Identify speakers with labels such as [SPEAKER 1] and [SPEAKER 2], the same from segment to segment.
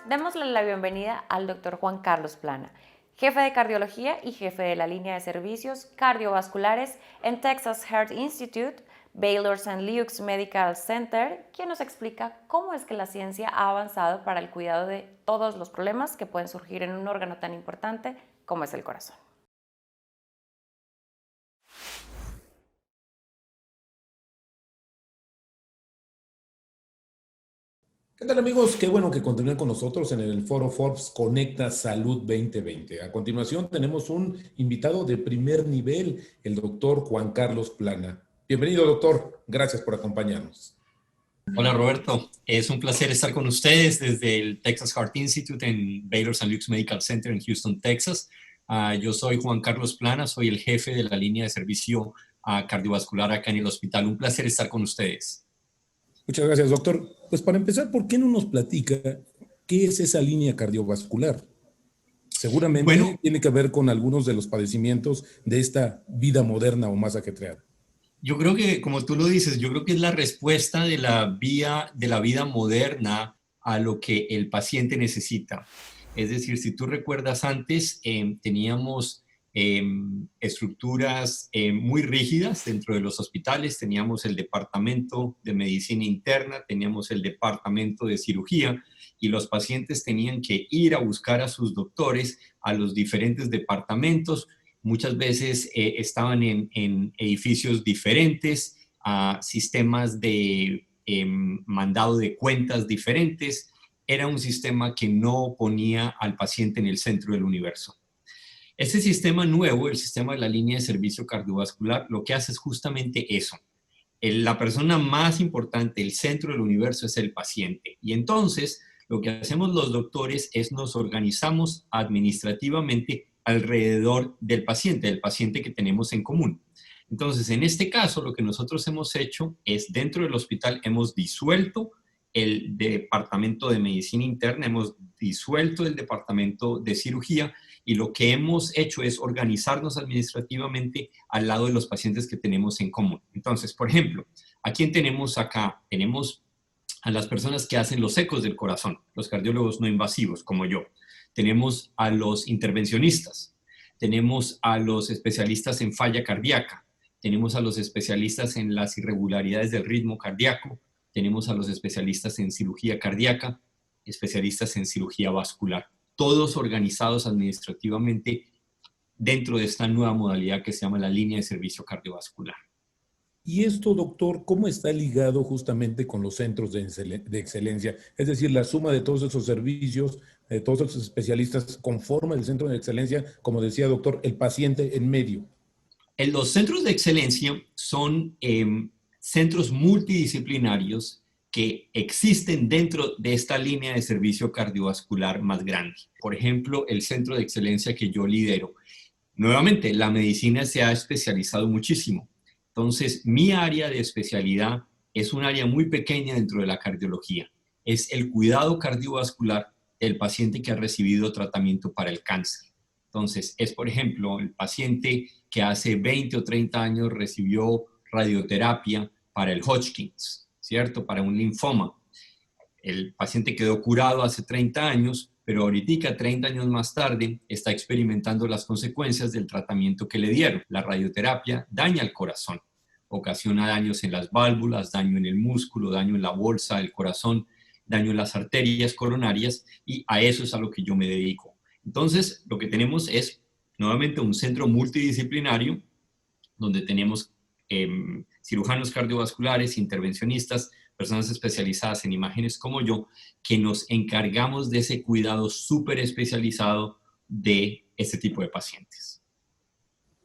[SPEAKER 1] Démosle la bienvenida al doctor Juan Carlos Plana, jefe de cardiología y jefe de la línea de servicios cardiovasculares en Texas Heart Institute, Baylor St. Luke's Medical Center, quien nos explica cómo es que la ciencia ha avanzado para el cuidado de todos los problemas que pueden surgir en un órgano tan importante como es el corazón.
[SPEAKER 2] ¿Qué tal amigos? Qué bueno que continúen con nosotros en el foro Forbes Conecta Salud 2020. A continuación tenemos un invitado de primer nivel, el doctor Juan Carlos Plana. Bienvenido doctor, gracias por acompañarnos.
[SPEAKER 3] Hola Roberto, es un placer estar con ustedes desde el Texas Heart Institute en Baylor St. Luke's Medical Center en Houston, Texas. Yo soy Juan Carlos Plana, soy el jefe de la línea de servicio cardiovascular acá en el hospital. Un placer estar con ustedes.
[SPEAKER 2] Muchas gracias doctor. Pues para empezar, ¿por qué no nos platica qué es esa línea cardiovascular? Seguramente
[SPEAKER 3] Bueno,
[SPEAKER 2] tiene que ver con algunos de los padecimientos de esta vida moderna o más ajetreada.
[SPEAKER 3] yo creo que, como tú lo dices, yo creo que es la respuesta de la vida moderna a lo que el paciente necesita. Es decir, si tú recuerdas antes, teníamos estructuras muy rígidas dentro de los hospitales, teníamos el departamento de medicina interna, teníamos el departamento de cirugía y los pacientes tenían que ir a buscar a sus doctores a los diferentes departamentos. Muchas veces estaban en edificios diferentes, a sistemas de mandado de cuentas diferentes. Era un sistema que no ponía al paciente en el centro del universo. Este sistema nuevo, el sistema de la línea de servicio cardiovascular, lo que hace es justamente eso. La persona más importante, el centro del universo es el paciente. Y entonces, lo que hacemos los doctores es nos organizamos administrativamente alrededor del paciente que tenemos en común. Entonces, en este caso, lo que nosotros hemos hecho es, dentro del hospital, hemos disuelto el departamento de medicina interna, hemos disuelto el departamento de cirugía y lo que hemos hecho es organizarnos administrativamente al lado de los pacientes que tenemos en común. Entonces, por ejemplo, ¿a quién tenemos acá? Tenemos a las personas que hacen los ecos del corazón, los cardiólogos no invasivos como yo. Tenemos a los intervencionistas, tenemos a los especialistas en falla cardíaca, tenemos a los especialistas en las irregularidades del ritmo cardíaco, tenemos a los especialistas en cirugía cardíaca, especialistas en cirugía vascular, todos organizados administrativamente dentro de esta nueva modalidad que se llama la línea de servicio cardiovascular.
[SPEAKER 2] Y esto, doctor, ¿cómo está ligado justamente con los centros de excelencia? Es decir, la suma de todos esos servicios, de todos esos especialistas, conforma el centro de excelencia, como decía, doctor, el paciente en medio.
[SPEAKER 3] Los centros de excelencia son centros multidisciplinarios que existen dentro de esta línea de servicio cardiovascular más grande. Por ejemplo, el centro de excelencia que yo lidero. Nuevamente, la medicina se ha especializado muchísimo. Entonces, mi área de especialidad es un área muy pequeña dentro de la cardiología. Es el cuidado cardiovascular del paciente que ha recibido tratamiento para el cáncer. Entonces, es, por ejemplo, el paciente que hace 20 o 30 años recibió radioterapia para el Hodgkins, ¿cierto? Para un linfoma. El paciente quedó curado hace 30 años, pero ahorita, 30 años más tarde, está experimentando las consecuencias del tratamiento que le dieron. La radioterapia daña el corazón, ocasiona daños en las válvulas, daño en el músculo, daño en la bolsa del corazón, daño en las arterias coronarias, y a eso es a lo que yo me dedico. Entonces, lo que tenemos es nuevamente un centro multidisciplinario donde tenemos cirujanos cardiovasculares, intervencionistas, personas especializadas en imágenes como yo, que nos encargamos de ese cuidado súper especializado de este tipo de pacientes.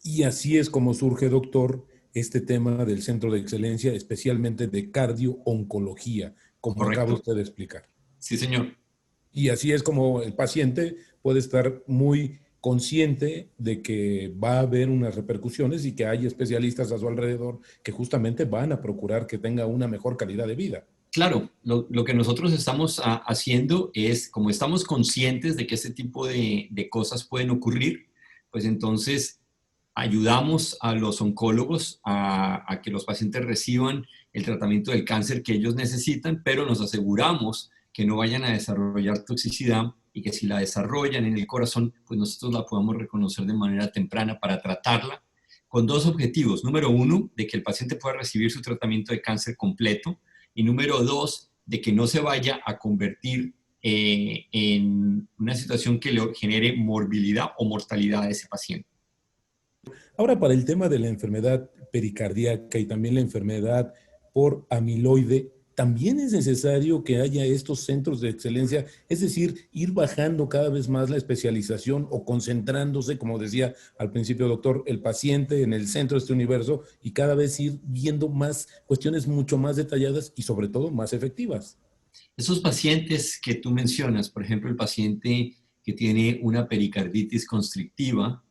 [SPEAKER 2] Y así es como surge, doctor, este tema del centro de excelencia, especialmente de cardio-oncología, como acaba
[SPEAKER 3] ¿Correcto?
[SPEAKER 2] usted de explicar.
[SPEAKER 3] Sí, señor.
[SPEAKER 2] Y así es como el paciente puede estar muy consciente de que va a haber unas repercusiones y que hay especialistas a su alrededor que justamente van a procurar que tenga una mejor calidad de vida.
[SPEAKER 3] Claro, lo que nosotros estamos haciendo es, como estamos conscientes de que este tipo de cosas pueden ocurrir, pues entonces ayudamos a los oncólogos a que los pacientes reciban el tratamiento del cáncer que ellos necesitan, pero nos aseguramos que no vayan a desarrollar toxicidad y que si la desarrollan en el corazón, pues nosotros la podamos reconocer de manera temprana para tratarla con dos objetivos. Número uno, de que el paciente pueda recibir su tratamiento de cáncer completo, y número dos, de que no se vaya a convertir en una situación que le genere morbilidad o mortalidad a ese paciente.
[SPEAKER 2] Ahora, para el tema de la enfermedad pericardíaca y también la enfermedad por amiloide, también es necesario que haya estos centros de excelencia, es decir, ir bajando cada vez más la especialización o concentrándose, como decía al principio, doctor, el paciente en el centro de este universo y cada vez ir viendo más cuestiones mucho más detalladas y sobre todo más efectivas.
[SPEAKER 3] Esos pacientes que tú mencionas, por ejemplo, el paciente que tiene una pericarditis constrictiva,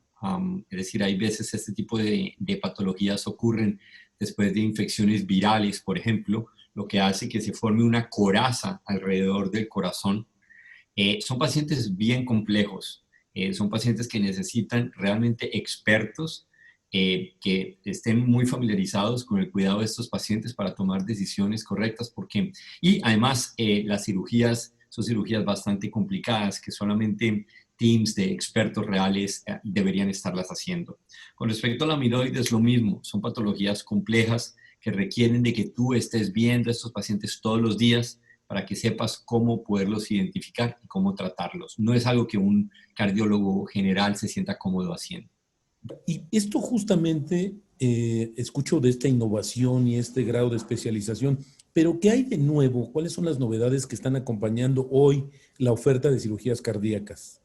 [SPEAKER 3] es decir, hay veces este tipo de patologías ocurren después de infecciones virales, por ejemplo, lo que hace que se forme una coraza alrededor del corazón. Son pacientes bien complejos, son pacientes que necesitan realmente expertos que estén muy familiarizados con el cuidado de estos pacientes para tomar decisiones correctas, porque, y además las cirugías son cirugías bastante complicadas que solamente teams de expertos reales deberían estarlas haciendo. Con respecto a la amiloide es lo mismo, son patologías complejas que requieren de que tú estés viendo a estos pacientes todos los días para que sepas cómo poderlos identificar y cómo tratarlos. No es algo que un cardiólogo general se sienta cómodo haciendo.
[SPEAKER 2] Y esto justamente, escucho de esta innovación y este grado de especialización, pero ¿qué hay de nuevo? ¿Cuáles son las novedades que están acompañando hoy la oferta de cirugías cardíacas?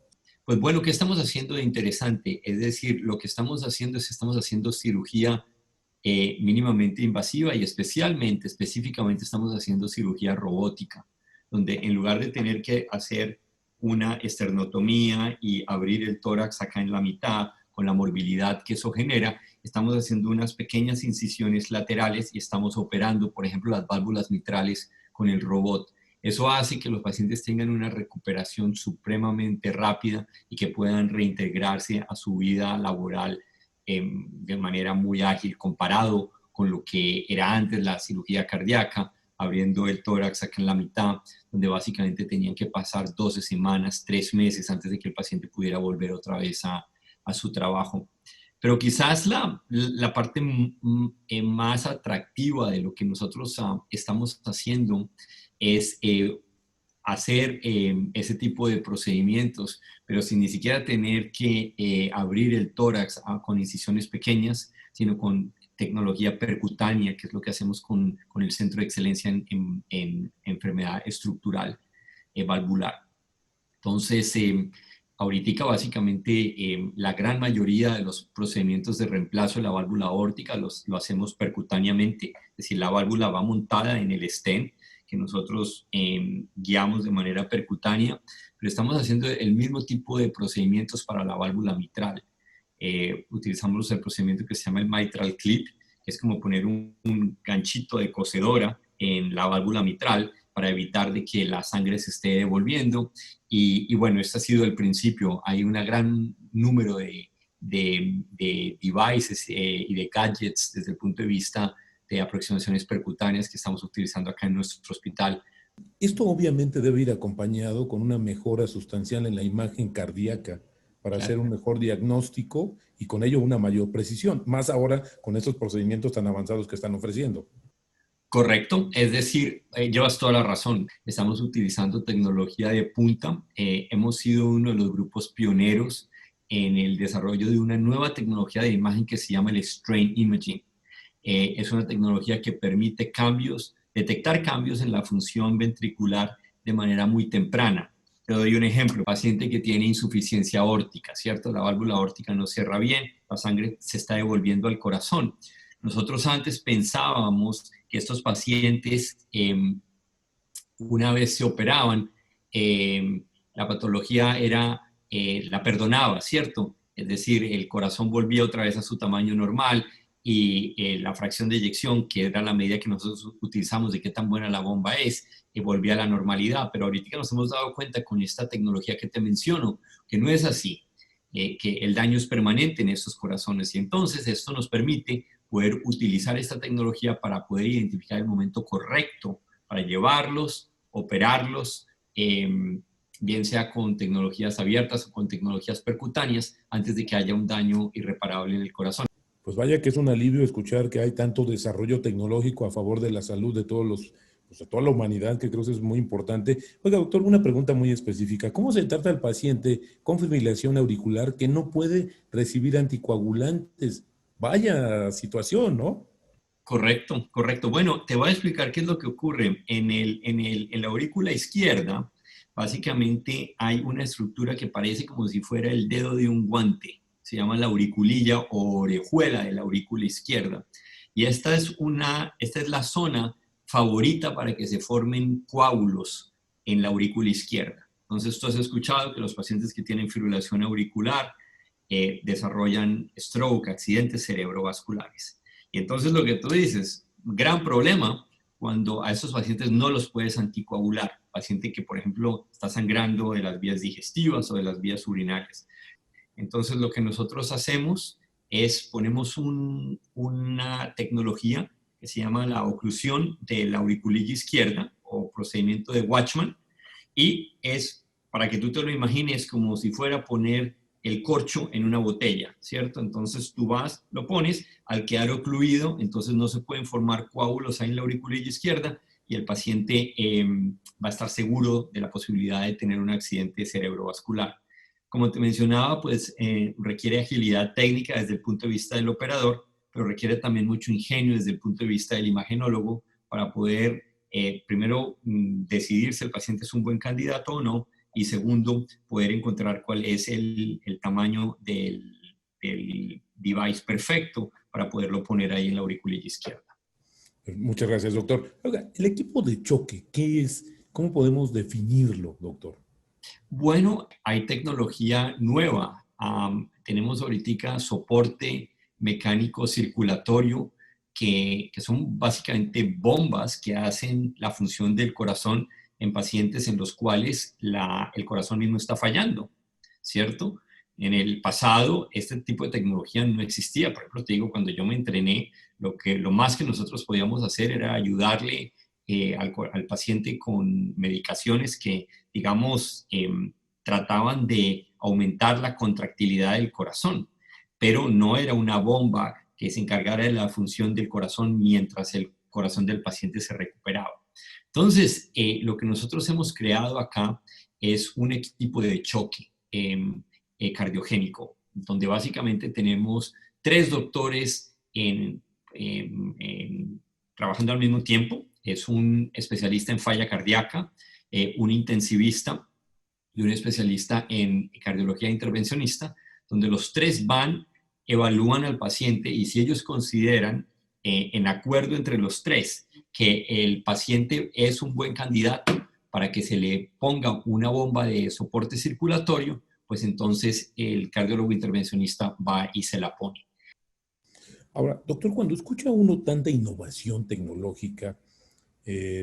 [SPEAKER 3] Pues bueno, ¿qué estamos haciendo de interesante? Es decir, lo que estamos haciendo es que estamos haciendo cirugía mínimamente invasiva y específicamente estamos haciendo cirugía robótica, donde en lugar de tener que hacer una esternotomía y abrir el tórax acá en la mitad con la morbilidad que eso genera, estamos haciendo unas pequeñas incisiones laterales y estamos operando, por ejemplo, las válvulas mitrales con el robot. Eso hace que los pacientes tengan una recuperación supremamente rápida y que puedan reintegrarse a su vida laboral de manera muy ágil comparado con lo que era antes la cirugía cardíaca, abriendo el tórax acá en la mitad, donde básicamente tenían que pasar 12 semanas, 3 meses antes de que el paciente pudiera volver otra vez a su trabajo. Pero quizás la parte más atractiva de lo que nosotros estamos haciendo es hacer ese tipo de procedimientos, pero sin ni siquiera tener que abrir el tórax con incisiones pequeñas, sino con tecnología percutánea, que es lo que hacemos con el Centro de Excelencia en Enfermedad Estructural Valvular. Entonces, ahorita básicamente la gran mayoría de los procedimientos de reemplazo de la válvula aórtica lo hacemos percutáneamente, es decir, la válvula va montada en el stent, que nosotros guiamos de manera percutánea, pero estamos haciendo el mismo tipo de procedimientos para la válvula mitral. Utilizamos el procedimiento que se llama el mitral clip, que es como poner un ganchito de cosedora en la válvula mitral para evitar de que la sangre se esté devolviendo. Y bueno, este ha sido el principio. Hay un gran número de devices y de gadgets desde el punto de vista de aproximaciones percutáneas que estamos utilizando acá en nuestro hospital.
[SPEAKER 2] Esto obviamente debe ir acompañado con una mejora sustancial en la imagen cardíaca para hacer un mejor diagnóstico y con ello una mayor precisión, más ahora con estos procedimientos tan avanzados que están ofreciendo.
[SPEAKER 3] Correcto, es decir, llevas toda la razón. Estamos utilizando tecnología de punta. Hemos sido uno de los grupos pioneros en el desarrollo de una nueva tecnología de imagen que se llama el Strain Imaging. Es una tecnología que permite detectar cambios en la función ventricular de manera muy temprana. Te doy un ejemplo, paciente que tiene insuficiencia aórtica, ¿cierto? La válvula aórtica no cierra bien, la sangre se está devolviendo al corazón. Nosotros antes pensábamos que estos pacientes, una vez se operaban, la patología la perdonaba, ¿cierto? Es decir, el corazón volvía otra vez a su tamaño normal y la fracción de eyección, que era la medida que nosotros utilizamos de qué tan buena la bomba es, volvía a la normalidad. Pero ahorita nos hemos dado cuenta con esta tecnología que te menciono, que no es así, que el daño es permanente en estos corazones. Y entonces esto nos permite poder utilizar esta tecnología para poder identificar el momento correcto para llevarlos, operarlos bien sea con tecnologías abiertas o con tecnologías percutáneas, antes de que haya un daño irreparable en el corazón.
[SPEAKER 2] Pues vaya que es un alivio escuchar que hay tanto desarrollo tecnológico a favor de la salud de todos los, pues de toda la humanidad, que creo que es muy importante. Oiga, doctor, una pregunta muy específica. ¿Cómo se trata al paciente con fibrilación auricular que no puede recibir anticoagulantes? Vaya situación, ¿no?
[SPEAKER 3] Correcto, correcto. Bueno, te voy a explicar qué es lo que ocurre. En la aurícula izquierda, básicamente hay una estructura que parece como si fuera el dedo de un guante. Se llama la auriculilla o orejuela de la aurícula izquierda. Y esta es la zona favorita para que se formen coágulos en la aurícula izquierda. Entonces, tú has escuchado que los pacientes que tienen fibrilación auricular desarrollan stroke, accidentes cerebrovasculares. Y entonces lo que tú dices, gran problema cuando a esos pacientes no los puedes anticoagular. Paciente que, por ejemplo, está sangrando de las vías digestivas o de las vías urinarias. Entonces lo que nosotros hacemos es ponemos una tecnología que se llama la oclusión de la auriculilla izquierda o procedimiento de Watchman, y es, para que tú te lo imagines, como si fuera poner el corcho en una botella, ¿cierto? Entonces tú vas, lo pones, al quedar ocluido, entonces no se pueden formar coágulos ahí en la auriculilla izquierda y el paciente va a estar seguro de la posibilidad de tener un accidente cerebrovascular. Como te mencionaba, pues requiere agilidad técnica desde el punto de vista del operador, pero requiere también mucho ingenio desde el punto de vista del imagenólogo para poder, primero, decidir si el paciente es un buen candidato o no, y segundo, poder encontrar cuál es el tamaño del device perfecto para poderlo poner ahí en la auriculilla izquierda.
[SPEAKER 2] Muchas gracias, doctor. Oiga, el equipo de choque, ¿qué es? ¿Cómo podemos definirlo, doctor?
[SPEAKER 3] Bueno, hay tecnología nueva. Tenemos ahorita soporte mecánico circulatorio que son básicamente bombas que hacen la función del corazón en pacientes en los cuales el corazón mismo está fallando, ¿cierto? En el pasado, este tipo de tecnología no existía. Por ejemplo, te digo, cuando yo me entrené, lo más que nosotros podíamos hacer era ayudarle al paciente con medicaciones que, digamos, trataban de aumentar la contractilidad del corazón, pero no era una bomba que se encargara de la función del corazón mientras el corazón del paciente se recuperaba. Entonces, lo que nosotros hemos creado acá es un equipo de choque cardiogénico, donde básicamente tenemos 3 doctores trabajando al mismo tiempo. Es un especialista en falla cardíaca, un intensivista y un especialista en cardiología intervencionista, donde los 3 van, evalúan al paciente y si ellos consideran, en acuerdo entre los 3, que el paciente es un buen candidato para que se le ponga una bomba de soporte circulatorio, pues entonces el cardiólogo intervencionista va y se la pone.
[SPEAKER 2] Ahora, doctor, cuando escucha uno tanta innovación tecnológica,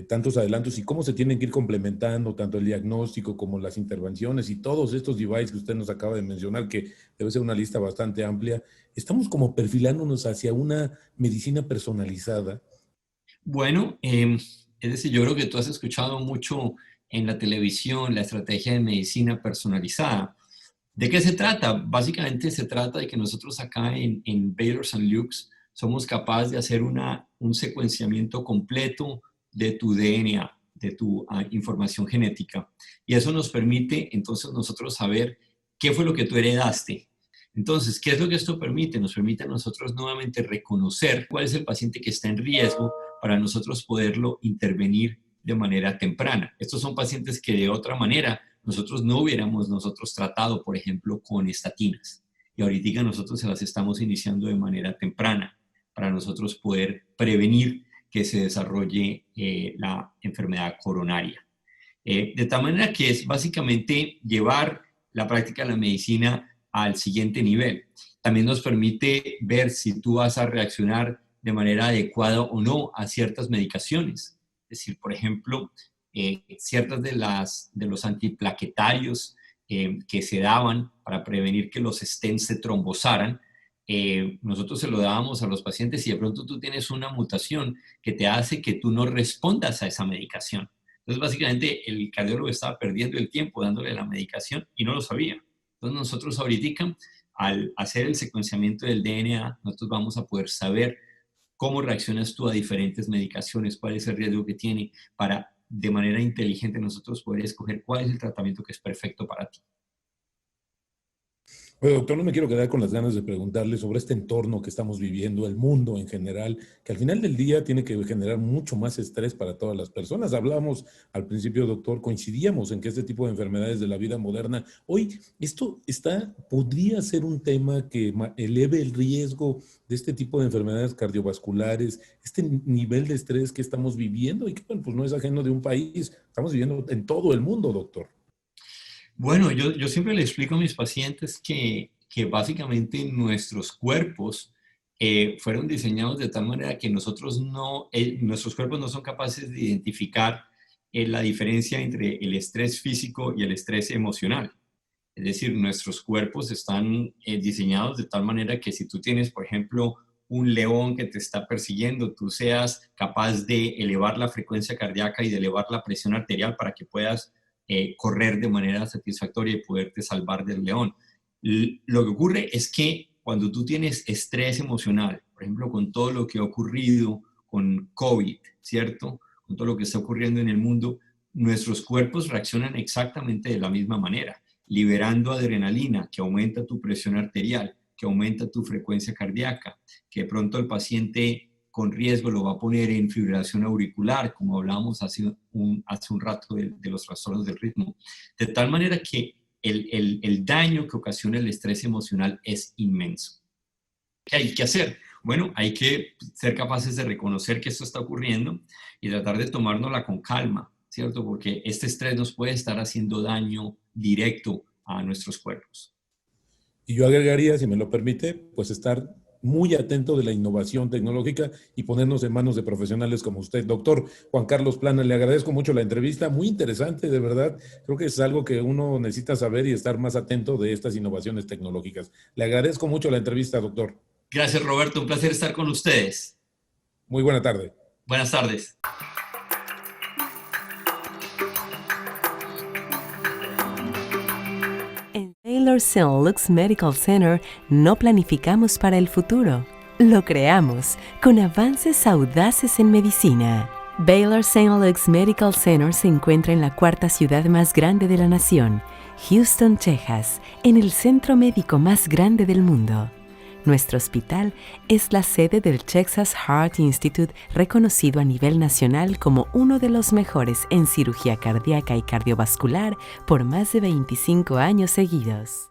[SPEAKER 2] tantos adelantos y cómo se tienen que ir complementando tanto el diagnóstico como las intervenciones y todos estos devices que usted nos acaba de mencionar, que debe ser una lista bastante amplia, estamos como perfilándonos hacia una medicina personalizada.
[SPEAKER 3] Bueno, es decir, yo creo que tú has escuchado mucho en la televisión la estrategia de medicina personalizada. ¿De qué se trata? Básicamente se trata de que nosotros acá en Baylor St. Luke's somos capaces de hacer un secuenciamiento completo de tu DNA, de tu información genética. Y eso nos permite entonces nosotros saber qué fue lo que tú heredaste. Entonces, ¿qué es lo que esto permite? Nos permite a nosotros nuevamente reconocer cuál es el paciente que está en riesgo para nosotros poderlo intervenir de manera temprana. Estos son pacientes que de otra manera nosotros no hubiéramos tratado, por ejemplo, con estatinas. Y ahorita nosotros se las estamos iniciando de manera temprana para nosotros poder prevenir que se desarrolle la enfermedad coronaria. De tal manera que es básicamente llevar la práctica de la medicina al siguiente nivel. También nos permite ver si tú vas a reaccionar de manera adecuada o no a ciertas medicaciones. Es decir, por ejemplo, ciertas de los antiplaquetarios que se daban para prevenir que los stents se trombosaran, nosotros se lo dábamos a los pacientes y de pronto tú tienes una mutación que te hace que tú no respondas a esa medicación. Entonces, básicamente, el cardiólogo estaba perdiendo el tiempo dándole la medicación y no lo sabía. Entonces, nosotros ahorita, al hacer el secuenciamiento del DNA, nosotros vamos a poder saber cómo reaccionas tú a diferentes medicaciones, cuál es el riesgo que tiene, para de manera inteligente nosotros poder escoger cuál es el tratamiento que es perfecto para ti.
[SPEAKER 2] Bueno, doctor, no me quiero quedar con las ganas de preguntarle sobre este entorno que estamos viviendo, el mundo en general, que al final del día tiene que generar mucho más estrés para todas las personas. Hablamos al principio, doctor, coincidíamos en que este tipo de enfermedades de la vida moderna, hoy podría ser un tema que eleve el riesgo de este tipo de enfermedades cardiovasculares, este nivel de estrés que estamos viviendo y que, bueno, pues no es ajeno de un país, estamos viviendo en todo el mundo, doctor.
[SPEAKER 3] Bueno, yo siempre le explico a mis pacientes que básicamente nuestros cuerpos fueron diseñados de tal manera que nuestros cuerpos no son capaces de identificar la diferencia entre el estrés físico y el estrés emocional. Es decir, nuestros cuerpos están diseñados de tal manera que si tú tienes, por ejemplo, un león que te está persiguiendo, tú seas capaz de elevar la frecuencia cardíaca y de elevar la presión arterial para que puedas correr de manera satisfactoria y poderte salvar del león. Lo que ocurre es que cuando tú tienes estrés emocional, por ejemplo, con todo lo que ha ocurrido con COVID, ¿cierto? Con todo lo que está ocurriendo en el mundo, nuestros cuerpos reaccionan exactamente de la misma manera, liberando adrenalina que aumenta tu presión arterial, que aumenta tu frecuencia cardíaca, que de pronto el paciente con riesgo lo va a poner en fibrilación auricular, como hablábamos hace un rato de los trastornos del ritmo, de tal manera que el daño que ocasiona el estrés emocional es inmenso. ¿Qué hay que hacer? Bueno, hay que ser capaces de reconocer que esto está ocurriendo y tratar de tomárnosla con calma, ¿cierto? Porque este estrés nos puede estar haciendo daño directo a nuestros cuerpos.
[SPEAKER 2] Y yo agregaría, si me lo permite, pues estar muy atento de la innovación tecnológica y ponernos en manos de profesionales como usted. Doctor Juan Carlos Plana, le agradezco mucho la entrevista, muy interesante, de verdad. Creo que es algo que uno necesita saber y estar más atento de estas innovaciones tecnológicas. Le agradezco mucho la entrevista, doctor.
[SPEAKER 3] Gracias, Roberto. Un placer estar con ustedes.
[SPEAKER 2] Muy buena tarde.
[SPEAKER 3] Buenas tardes.
[SPEAKER 4] En Baylor St. Luke's Medical Center no planificamos para el futuro, lo creamos con avances audaces en medicina. Baylor St. Luke's Medical Center se encuentra en la cuarta ciudad más grande de la nación, Houston, Texas, en el centro médico más grande del mundo. Nuestro hospital es la sede del Texas Heart Institute, reconocido a nivel nacional como uno de los mejores en cirugía cardíaca y cardiovascular por más de 25 años seguidos.